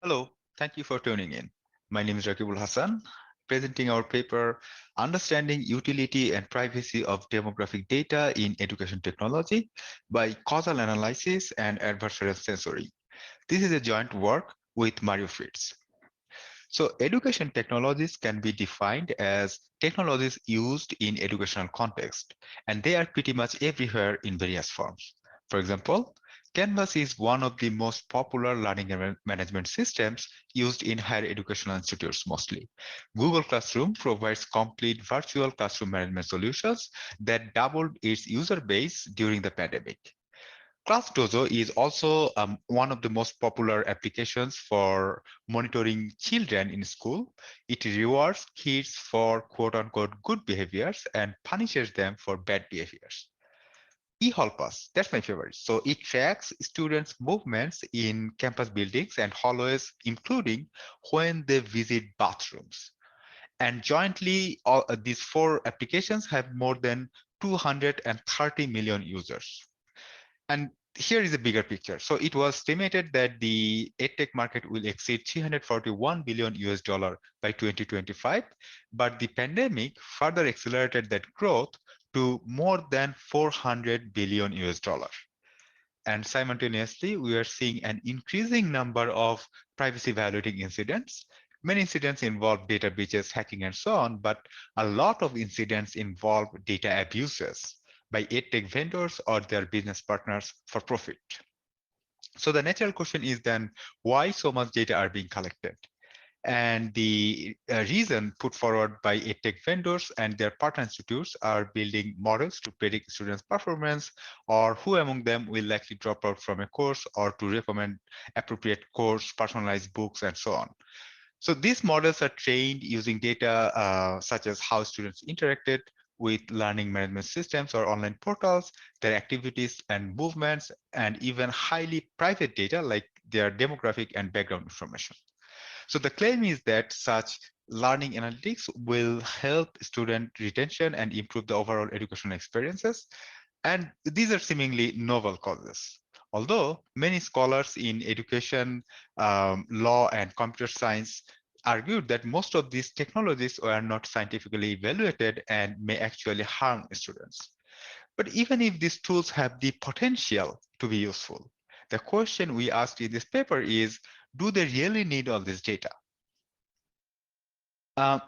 Hello, thank you for tuning in. My name is Rakibul Hassan, presenting our paper, Understanding Utility and Privacy of Demographic Data in Education Technology by Causal Analysis and Adversarial Sensory. This is a joint work with Mario Fritz. So education technologies can be defined as technologies used in educational context, and they are pretty much everywhere in various forms. For example, Canvas is one of the most popular learning and management systems used in higher educational institutes mostly. Google Classroom provides complete virtual classroom management solutions that doubled its user base during the pandemic. ClassDojo is also one of the most popular applications for monitoring children in school. It rewards kids for quote unquote good behaviors and punishes them for bad behaviors. eHallPass, that's my favorite. So it tracks students' movements in campus buildings and hallways, including when they visit bathrooms. And jointly, all, these four applications have more than 230 million users. And here is a bigger picture. So it was estimated that the edtech market will exceed 341 billion US dollar by 2025, but the pandemic further accelerated that growth to more than 400 billion US dollar. And simultaneously, we are seeing an increasing number of privacy violating incidents. Many incidents involve data breaches, hacking, and so on, but a lot of incidents involve data abuses by edtech vendors or their business partners for profit. So the natural question is then, why so much data are being collected? And the reason put forward by edtech vendors and their partner institutes are building models to predict students' performance, or who among them will likely drop out from a course, or to recommend appropriate course, personalized books, and so on. So these models are trained using data such as how students interacted with learning management systems or online portals, their activities and movements, and even highly private data like their demographic and background information. So the claim is that such learning analytics will help student retention and improve the overall educational experiences. And these are seemingly novel causes. Although many scholars in education, law, and computer science argued that most of these technologies were not scientifically evaluated and may actually harm students. But even if these tools have the potential to be useful, the question we asked in this paper is, do they really need all this data?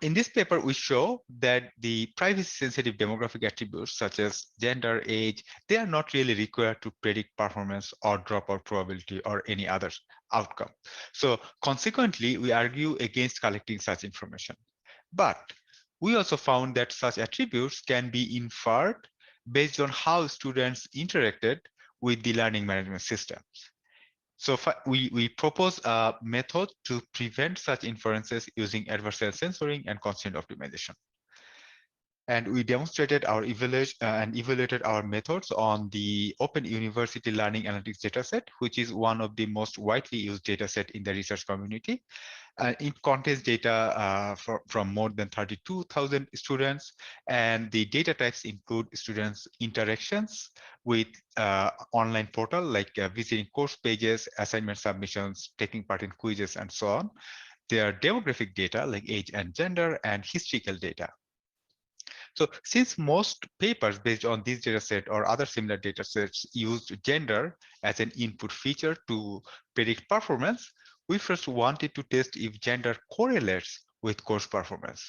In this paper, we show that the privacy-sensitive demographic attributes such as gender, age, they are not really required to predict performance or dropout probability or any other outcome. So consequently, we argue against collecting such information. But we also found that such attributes can be inferred based on how students interacted with the learning management system. So we propose a method to prevent such inferences using adversarial censoring and constraint optimization. And we demonstrated our evaluated our methods on the Open University Learning Analytics dataset, which is one of the most widely used dataset in the research community. It contains data from more than 32,000 students, and the data types include students' interactions with online portal, like visiting course pages, assignment submissions, taking part in quizzes, and so on. Their demographic data, like age and gender, and historical data. So since most papers based on this dataset or other similar datasets used gender as an input feature to predict performance, we first wanted to test if gender correlates with course performance.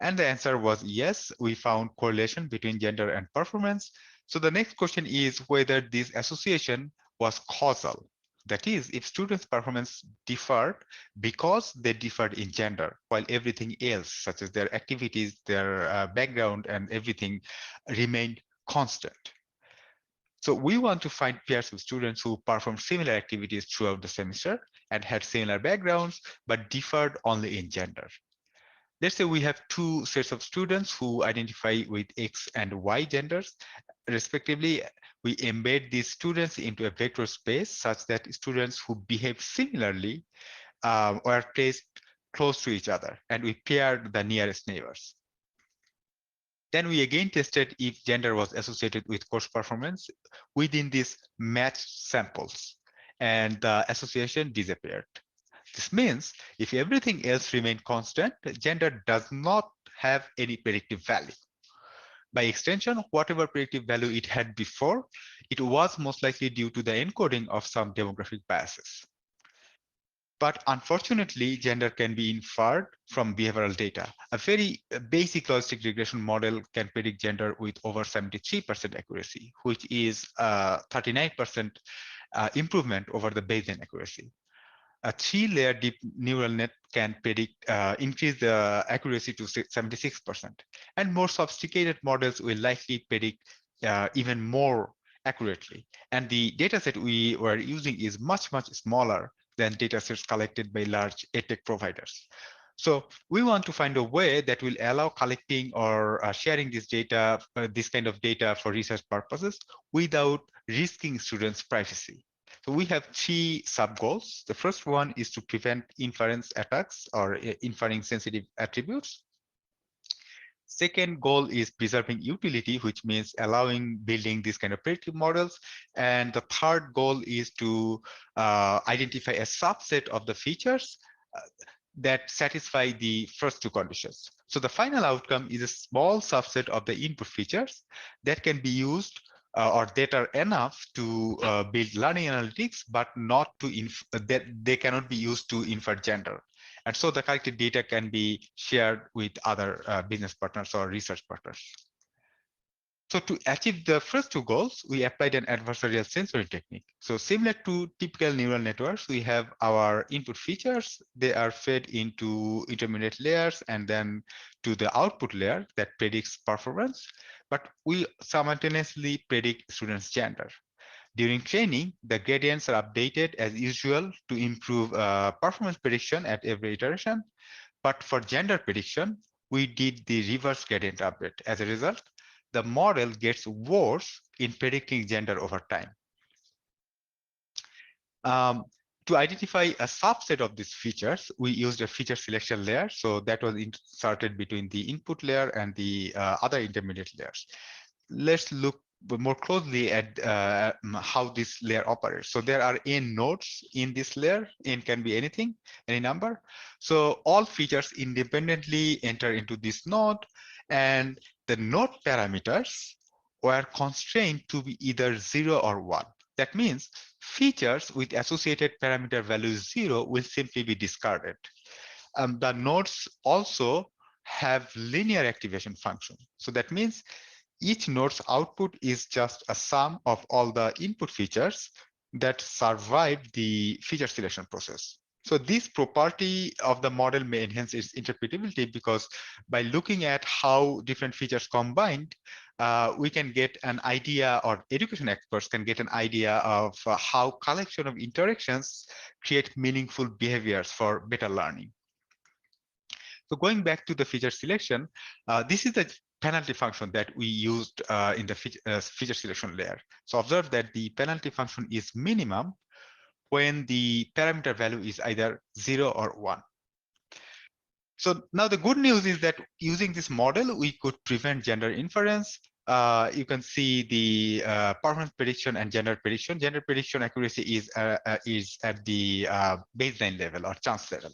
And the answer was yes, we found correlation between gender and performance. So the next question is whether this association was causal. That is, if students' performance differed because they differed in gender, while everything else, such as their activities, their background, and everything remained constant. So we want to find pairs of students who performed similar activities throughout the semester and had similar backgrounds, but differed only in gender. Let's say we have two sets of students who identify with X and Y genders, respectively. We embed these students into a vector space such that students who behave similarly were placed close to each other, and we paired the nearest neighbors. Then we again tested if gender was associated with course performance within these matched samples, and the association disappeared. This means if everything else remained constant, gender does not have any predictive value. By extension, whatever predictive value it had before, it was most likely due to the encoding of some demographic biases. But unfortunately, gender can be inferred from behavioral data. A very basic logistic regression model can predict gender with over 73% accuracy, which is 39% improvement over the Bayesian accuracy. A three-layer deep neural net can increase the accuracy to 76%. And more sophisticated models will likely predict even more accurately. And the dataset we were using is much, much smaller than datasets collected by large edtech providers. So we want to find a way that will allow collecting or sharing this data, this kind of data for research purposes without risking students' privacy. So we have three sub-goals. The first one is to prevent inference attacks or inferring sensitive attributes. Second goal is preserving utility, which means allowing building these kind of predictive models. And the third goal is to identify a subset of the features uh, that satisfy the first two conditions. So the final outcome is a small subset of the input features that can be used or that are enough to build learning analytics, but not to that they cannot be used to infer gender. And so the collected data can be shared with other business partners or research partners. So to achieve the first two goals, we applied an adversarial sensory technique. So similar to typical neural networks, we have our input features. They are fed into intermediate layers and then to the output layer that predicts performance. But we simultaneously predict students' gender. During training, the gradients are updated as usual to improve performance prediction at every iteration. But for gender prediction, we did the reverse gradient update. As a result, the model gets worse in predicting gender over time. Um, to identify a subset of these features, we used a feature selection layer. So that was inserted between the input layer and the other intermediate layers. Let's look more closely at how this layer operates. So there are n nodes in this layer. N can be anything, any number. So all features independently enter into this node, and the node parameters were constrained to be either 0 or 1. That means features with associated parameter value 0 will simply be discarded. The nodes also have linear activation function. So that means each node's output is just a sum of all the input features that survive the feature selection process. So this property of the model may enhance its interpretability because by looking at how different features combined, we can get an idea, or education experts can get an idea of how collection of interactions create meaningful behaviors for better learning. So going back to the feature selection, this is the penalty function that we used in the feature selection layer. So observe that the penalty function is minimum when the parameter value is either 0 or 1. So now the good news is that using this model, we could prevent gender inference. You can see the performance prediction and gender prediction. Gender prediction accuracy is at the baseline level or chance level.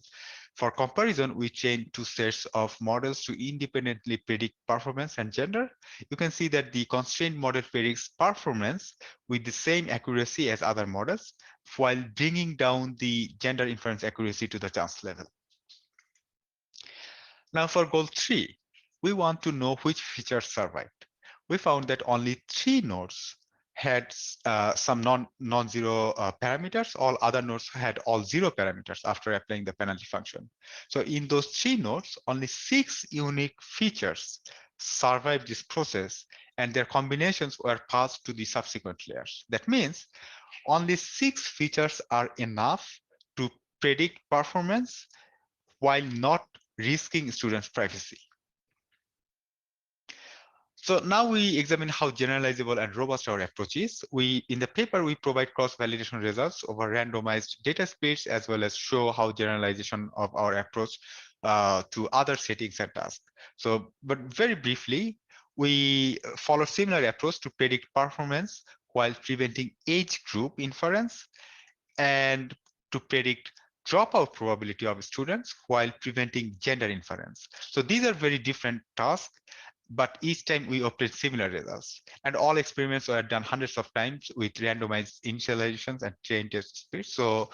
For comparison, we trained two sets of models to independently predict performance and gender. You can see that the constrained model predicts performance with the same accuracy as other models, while bringing down the gender inference accuracy to the chance level. Now for goal 3, we want to know which features survived. We found that only 3 nodes had some non-zero parameters. All other nodes had all 0 parameters after applying the penalty function. So in those 3 nodes, only 6 unique features survived this process, and their combinations were passed to the subsequent layers. That means only 6 features are enough to predict performance while not risking students' privacy. So now we examine how generalizable and robust our approach is. In the paper, we provide cross-validation results over randomized data splits, as well as show how generalization of our approach to other settings and tasks. So, but very briefly, we follow similar approach to predict performance while preventing age group inference and to predict dropout probability of students while preventing gender inference. So these are very different tasks, but each time we obtain similar results. And all experiments were done hundreds of times with randomized initializations and trained test speeds. So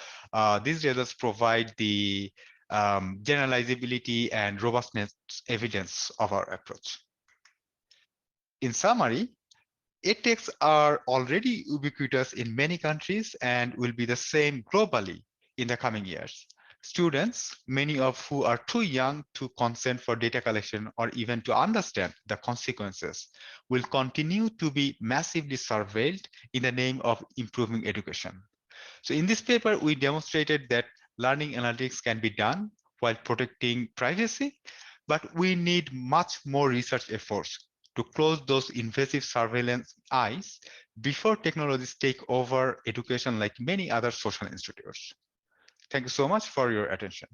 these results provide the generalizability and robustness evidence of our approach. In summary, edtechs are already ubiquitous in many countries and will be the same globally in the coming years. Students, many of who are too young to consent for data collection or even to understand the consequences, will continue to be massively surveilled in the name of improving education. So in this paper, we demonstrated that learning analytics can be done while protecting privacy, but we need much more research efforts to close those invasive surveillance eyes before technologies take over education like many other social institutes. Thank you so much for your attention.